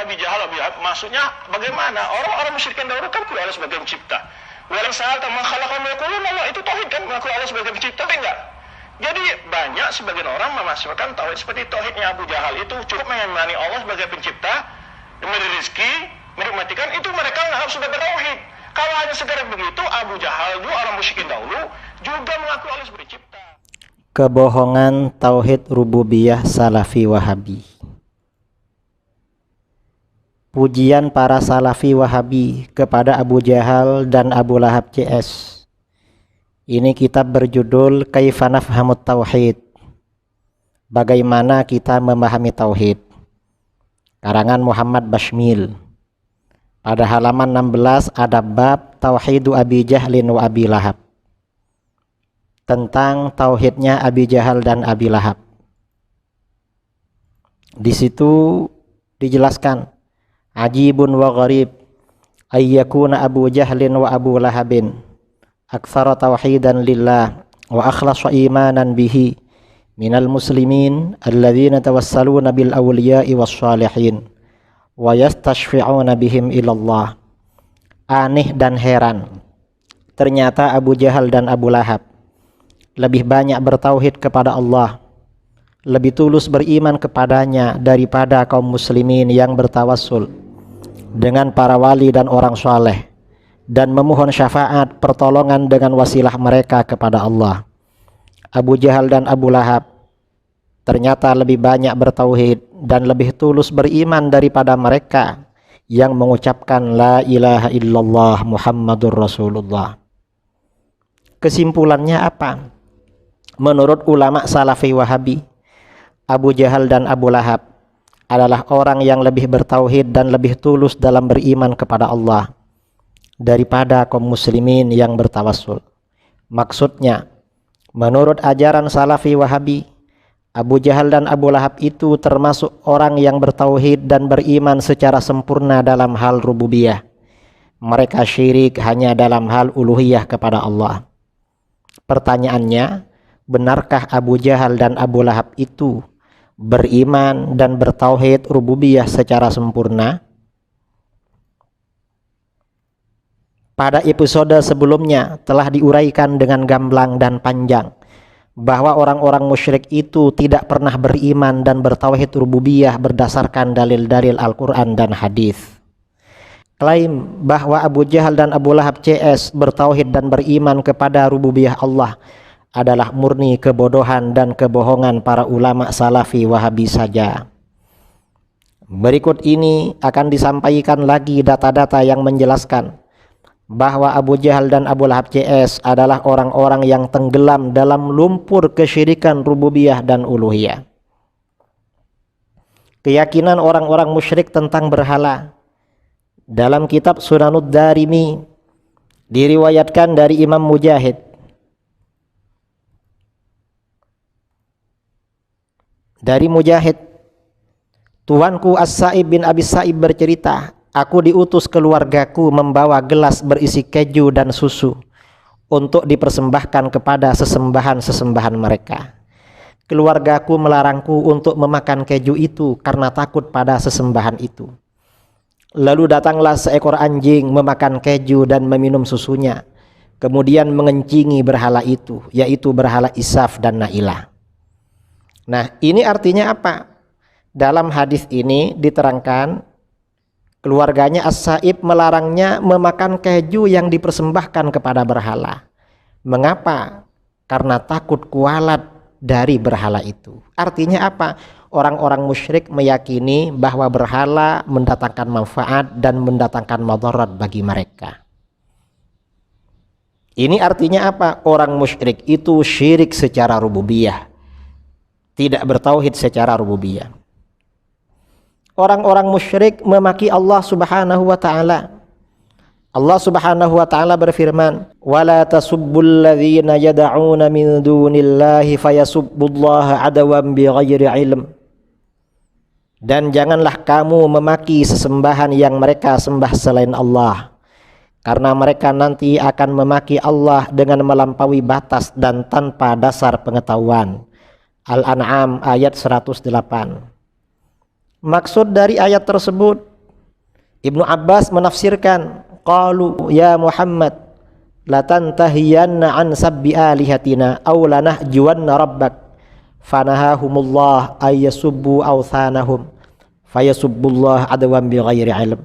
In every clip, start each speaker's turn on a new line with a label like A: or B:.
A: Abi Jahal, maksudnya bagaimana? Orang-orang musyrikin dahulu kan mengakui Allah sebagai pencipta. Walau saat ma khalaqahum yaqulun Allah, itu tauhid kan, mengakui Allah sebagai pencipta, tapi enggak. Jadi banyak sebagian orang memasukkan tauhid seperti tauhidnya Abu Jahal, itu cukup mengimani Allah sebagai pencipta, memberi rezeki, menikmatikan, itu mereka menganggap sebagai tauhid. Kalau hanya sekedar begitu, Abu Jahal juga orang musyrikin dahulu juga mengakui Allah sebagai pencipta.
B: Kebohongan tauhid rububiyah Salafi Wahabi. Pujian para Salafi Wahabi kepada Abu Jahal dan Abu Lahab CS. Ini kitab berjudul Kaifa Nafhamut Tauhid, Bagaimana Kita Memahami Tauhid, karangan Muhammad Bashmil. Pada halaman 16 ada bab Tauhidu Abi Jahlin wa Abi Lahab, tentang tauhidnya Abi Jahal dan Abi Lahab. Di situ dijelaskan, ajibun wa gharib ayyakuna Abu Jahlin wa Abu Lahabin aktsara tauhidan lillah wa akhlasa imanan bihi minal muslimin alladzina tawassaluna bil awliya'i was shalihin wa yastashfi'una bihim ilallah. Aneh dan heran, ternyata Abu Jahal dan Abu Lahab lebih banyak bertauhid kepada Allah, lebih tulus beriman kepadanya daripada kaum muslimin yang bertawassul dengan para wali dan orang saleh dan memohon syafaat pertolongan dengan wasilah mereka kepada Allah. Abu Jahal dan Abu Lahab ternyata lebih banyak bertauhid dan lebih tulus beriman daripada mereka yang mengucapkan la ilaha illallah Muhammadur Rasulullah. Kesimpulannya apa? Menurut ulama Salafi Wahabi, Abu Jahal dan Abu Lahab adalah orang yang lebih bertauhid dan lebih tulus dalam beriman kepada Allah daripada kaum muslimin yang bertawassul. Maksudnya, menurut ajaran Salafi Wahabi, Abu Jahal dan Abu Lahab itu termasuk orang yang bertauhid dan beriman secara sempurna dalam hal rububiyah. Mereka syirik hanya dalam hal uluhiyah kepada Allah. Pertanyaannya, benarkah Abu Jahal dan Abu Lahab itu beriman dan bertauhid rububiyah secara sempurna? Pada episode sebelumnya telah diuraikan dengan gamblang dan panjang bahwa orang-orang musyrik itu tidak pernah beriman dan bertauhid rububiyah berdasarkan dalil-dalil Al-Quran dan hadis. Klaim bahwa Abu Jahal dan Abu Lahab CS bertauhid dan beriman kepada rububiyah Allah adalah murni kebodohan dan kebohongan para ulama Salafi Wahabi saja. Berikut ini akan disampaikan lagi data-data yang menjelaskan bahwa Abu Jahal dan Abu Lahab CS adalah orang-orang yang tenggelam dalam lumpur kesyirikan rububiyah dan uluhiyah. Keyakinan orang-orang musyrik tentang berhala. Dalam kitab Sunanud Darimi diriwayatkan dari Imam Mujahid, tuanku As-Sa'ib bin Abi Sa'ib bercerita, aku diutus keluargaku membawa gelas berisi keju dan susu untuk dipersembahkan kepada sesembahan-sesembahan mereka. Keluargaku melarangku untuk memakan keju itu karena takut pada sesembahan itu. Lalu datanglah seekor anjing memakan keju dan meminum susunya, kemudian mengencingi berhala itu, yaitu berhala Isaf dan Nailah. Nah, ini artinya apa? Dalam hadis ini diterangkan keluarganya As-Sa'ib melarangnya memakan keju yang dipersembahkan kepada berhala. Mengapa? Karena takut kualat dari berhala itu. Artinya apa? Orang-orang musyrik meyakini bahwa berhala mendatangkan manfaat dan mendatangkan madarat bagi mereka. Ini artinya apa? Orang musyrik itu syirik secara rububiyah, tidak bertauhid secara rububiyah. Orang-orang musyrik memaki Allah Subhanahu wa taala. Allah Subhanahu wa taala berfirman, "Wala tasubbul ladzina yad'una min dunillahi fayasubbullaha adawan bighairi ilm." Dan janganlah kamu memaki sesembahan yang mereka sembah selain Allah, karena mereka nanti akan memaki Allah dengan melampaui batas dan tanpa dasar pengetahuan. Al-An'am ayat 108. Maksud dari ayat tersebut, Ibnu Abbas menafsirkan, qalu ya Muhammad latantahiyanna an sabbi alihatina aw lanahjuwanna rabbak fanahahumullah ayyasubbu awthanahum fayasubbullah adwan bighairi ilm.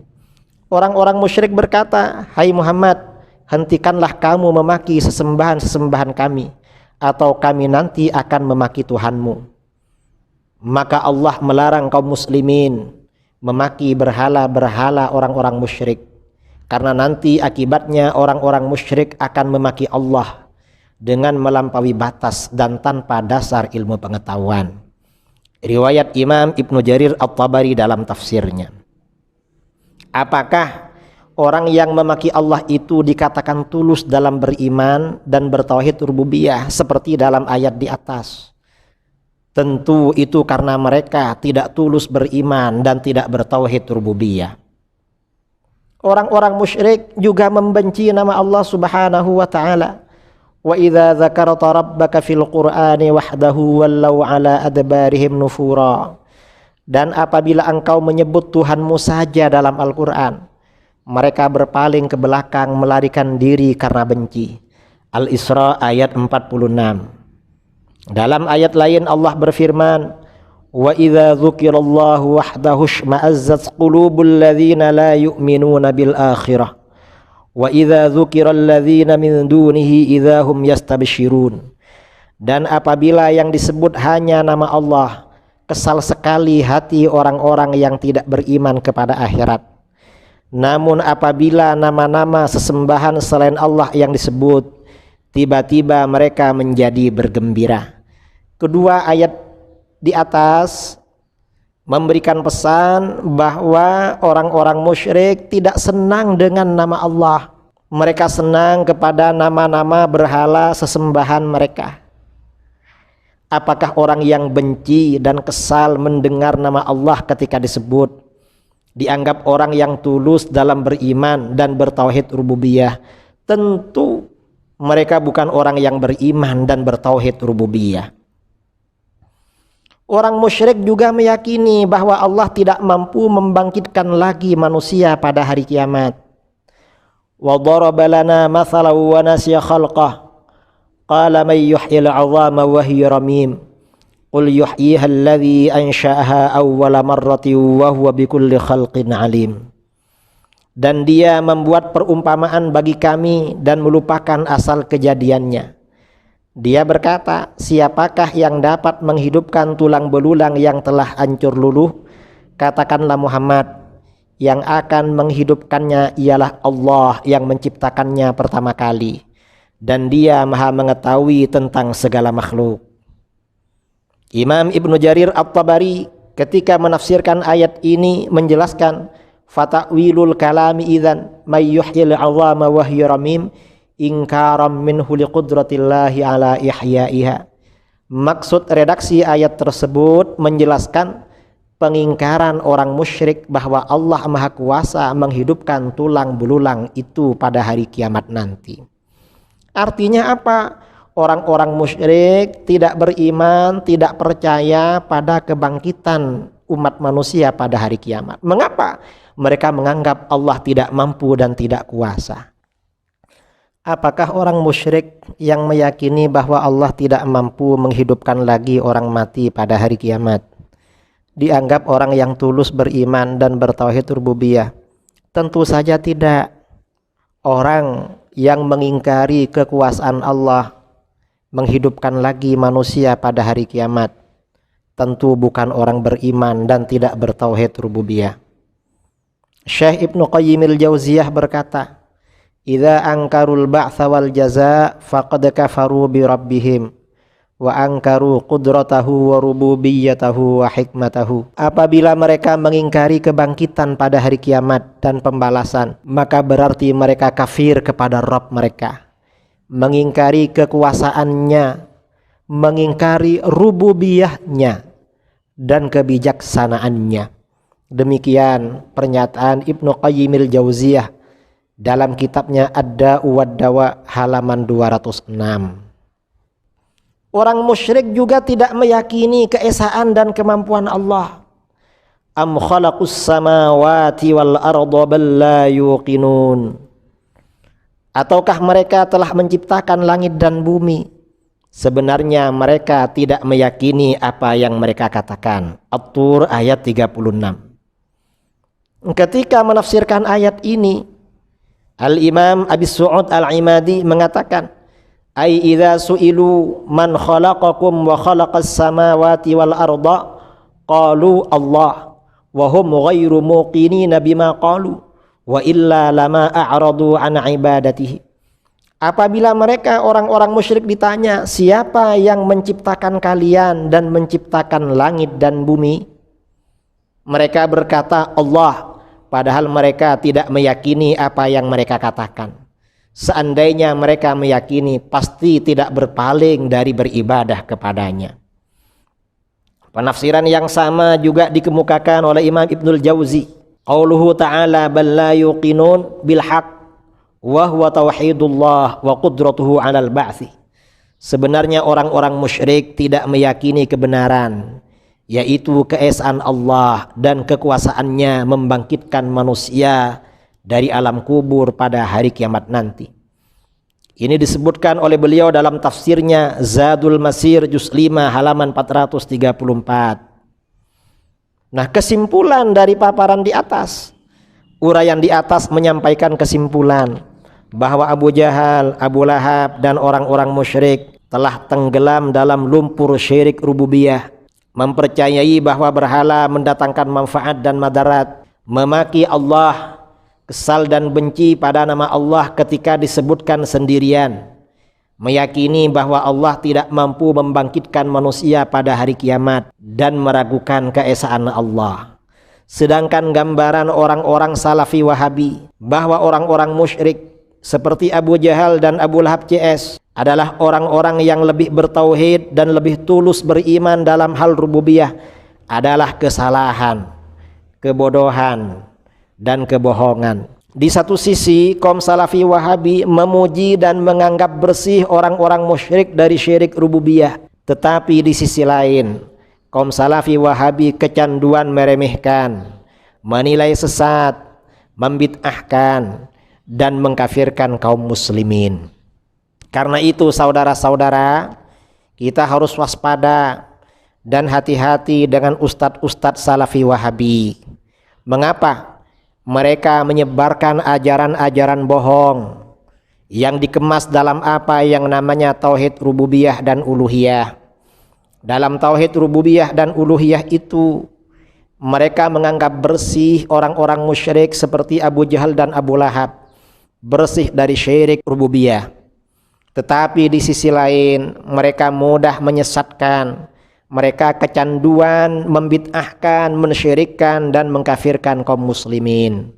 B: Orang-orang musyrik berkata, hai Muhammad, hentikanlah kamu memaki sesembahan-sesembahan kami, atau kami nanti akan memaki Tuhanmu. Maka Allah melarang kaum muslimin memaki berhala-berhala orang-orang musyrik, karena nanti akibatnya orang-orang musyrik akan memaki Allah dengan melampaui batas dan tanpa dasar ilmu pengetahuan. Riwayat Imam Ibnu Jarir At-Tabari dalam tafsirnya. Apakah orang yang memaki Allah itu dikatakan tulus dalam beriman dan bertauhid rububiyah seperti dalam ayat di atas? Tentu itu karena mereka tidak tulus beriman dan tidak bertauhid rububiyah. Orang-orang musyrik juga membenci nama Allah Subhanahu wa taala. Wa idza dzakarta rabbaka fil qur'ani wahdahu wallaw ala adbarihim nufura. Dan apabila engkau menyebut Tuhanmu saja dalam Al-Qur'an, mereka berpaling ke belakang melarikan diri karena benci. Al-Isra ayat 46. Dalam ayat lain Allah berfirman, wa idza dzukirallahu wahdahu shma'azzat qulubul ladzina la yu'minuna bil akhirah wa idza dzukiral ladzina min dunihi idza hum yastabshirun. Dan apabila yang disebut hanya nama Allah, kesal sekali hati orang-orang yang tidak beriman kepada akhirat. Namun apabila nama-nama sesembahan selain Allah yang disebut, tiba-tiba mereka menjadi bergembira. Kedua ayat di atas memberikan pesan bahwa orang-orang musyrik tidak senang dengan nama Allah. Mereka senang kepada nama-nama berhala sesembahan mereka. Apakah orang yang benci dan kesal mendengar nama Allah ketika disebut dianggap orang yang tulus dalam beriman dan bertauhid rububiyah? Tentu mereka bukan orang yang beriman dan bertauhid rububiyah. Orang musyrik juga meyakini bahwa Allah tidak mampu membangkitkan lagi manusia pada hari kiamat. Wa daraba lana mathalan wa nasiya khalqah. Qala man yuhyil 'idhama wa hiya ramim. Qul yuhyiha alladhi ansha'aha awwala marratin wa huwa bikulli khalqin 'alim. Dan dia membuat perumpamaan bagi kami dan melupakan asal kejadiannya. Dia berkata, siapakah yang dapat menghidupkan tulang belulang yang telah hancur luluh? Katakanlah Muhammad, yang akan menghidupkannya ialah Allah yang menciptakannya pertama kali, dan dia maha mengetahui tentang segala makhluk. Imam Ibnu Jarir At-Tabari ketika menafsirkan ayat ini menjelaskan, fata'wilul kalami idzan may yuhyil 'idhama wa hiya ramim inkaram minhu liqudratillahi ala ihyaiha. Maksud redaksi ayat tersebut menjelaskan pengingkaran orang musyrik bahwa Allah Maha Kuasa menghidupkan tulang belulang itu pada hari kiamat nanti. Artinya apa? Orang-orang musyrik tidak beriman, tidak percaya pada kebangkitan umat manusia pada hari kiamat. Mengapa? Mereka menganggap Allah tidak mampu dan tidak kuasa. Apakah orang musyrik yang meyakini bahwa Allah tidak mampu menghidupkan lagi orang mati pada hari kiamat dianggap orang yang tulus beriman dan bertauhid rububiyah? Tentu saja tidak. Orang yang mengingkari kekuasaan Allah menghidupkan lagi manusia pada hari kiamat tentu bukan orang beriman dan tidak bertauhid rububiyah. Syekh Ibnu Qayyim al-Jauziyah berkata, idza ankarul ba'tsa wal jazaa faqad kafaru bi rabbihim wa ankaru qudratahu wa rububiyyatahu wa hikmatahu. Apabila mereka mengingkari kebangkitan pada hari kiamat dan pembalasan, maka berarti mereka kafir kepada Rabb mereka, mengingkari kekuasaannya, mengingkari rububiyahnya dan kebijaksanaannya. Demikian pernyataan Ibnu Qayyim al-Jauziyah dalam kitabnya Ad-Da'u wad-Dawa halaman 206. Orang musyrik juga tidak meyakini keesaan dan kemampuan Allah. am khalaqus samawati wal arda bal la yuqinun. Ataukah mereka telah menciptakan langit dan bumi? Sebenarnya mereka tidak meyakini apa yang mereka katakan. At-Tur ayat 36. Ketika menafsirkan ayat ini, Al-Imam Abi Su'ud Al-Imadi mengatakan, ai idza su'ilu man khalaqakum wa khalaqas samawati wal arda qalu Allah wa hum ghairu muqinina bima qalu wa illa lama a'radu an ibadatihi. Apabila mereka orang-orang musyrik ditanya, siapa yang menciptakan kalian dan menciptakan langit dan bumi? Mereka berkata Allah, padahal mereka tidak meyakini apa yang mereka katakan. Seandainya mereka meyakini, pasti tidak berpaling dari beribadah kepadanya. Penafsiran yang sama juga dikemukakan oleh Imam Ibnul Jauzi. Qauluhu ta'ala bal la yuqinun bil haqq wa huwa tauhidullah wa qudratuhu 'alal ba'thi. Sebenarnya orang-orang musyrik tidak meyakini kebenaran, yaitu keesaan Allah dan kekuasaannya membangkitkan manusia dari alam kubur pada hari kiamat nanti. Ini disebutkan oleh beliau dalam tafsirnya Zadul Masir juz 5 halaman 434. Nah, kesimpulan dari paparan di atas, uraian di atas menyampaikan kesimpulan bahwa Abu Jahal, Abu Lahab dan orang-orang musyrik telah tenggelam dalam lumpur syirik rububiyah, mempercayai bahwa berhala mendatangkan manfaat dan madarat, memaki Allah, kesal dan benci pada nama Allah ketika disebutkan sendirian, meyakini bahwa Allah tidak mampu membangkitkan manusia pada hari kiamat, dan meragukan keesaan Allah. Sedangkan gambaran orang-orang Salafi Wahabi bahwa orang-orang musyrik seperti Abu Jahal dan Abu Lahab CS adalah orang-orang yang lebih bertauhid dan lebih tulus beriman dalam hal rububiyah adalah kesalahan, kebodohan, dan kebohongan. Di satu sisi, kaum Salafi Wahabi memuji dan menganggap bersih orang-orang musyrik dari syirik rububiyah. Tetapi di sisi lain, kaum Salafi Wahabi kecanduan meremehkan, menilai sesat, membid'ahkan, dan mengkafirkan kaum muslimin. Karena itu saudara-saudara, kita harus waspada dan hati-hati dengan ustadz-ustadz Salafi Wahabi. Mengapa? Mereka menyebarkan ajaran-ajaran bohong yang dikemas dalam apa yang namanya tauhid rububiyah dan uluhiyah. Dalam tauhid rububiyah dan uluhiyah itu, mereka menganggap bersih orang-orang musyrik seperti Abu Jahal dan Abu Lahab, bersih dari syirik rububiyah. Tetapi di sisi lain, mereka mudah menyesatkan, mereka kecanduan membid'ahkan, mensyirikkan, dan mengkafirkan kaum muslimin.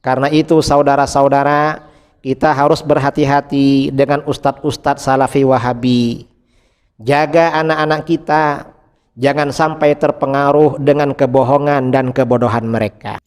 B: Karena itu saudara-saudara, kita harus berhati-hati dengan ustadz-ustadz Salafi Wahabi. Jaga anak-anak kita, jangan sampai terpengaruh dengan kebohongan dan kebodohan mereka.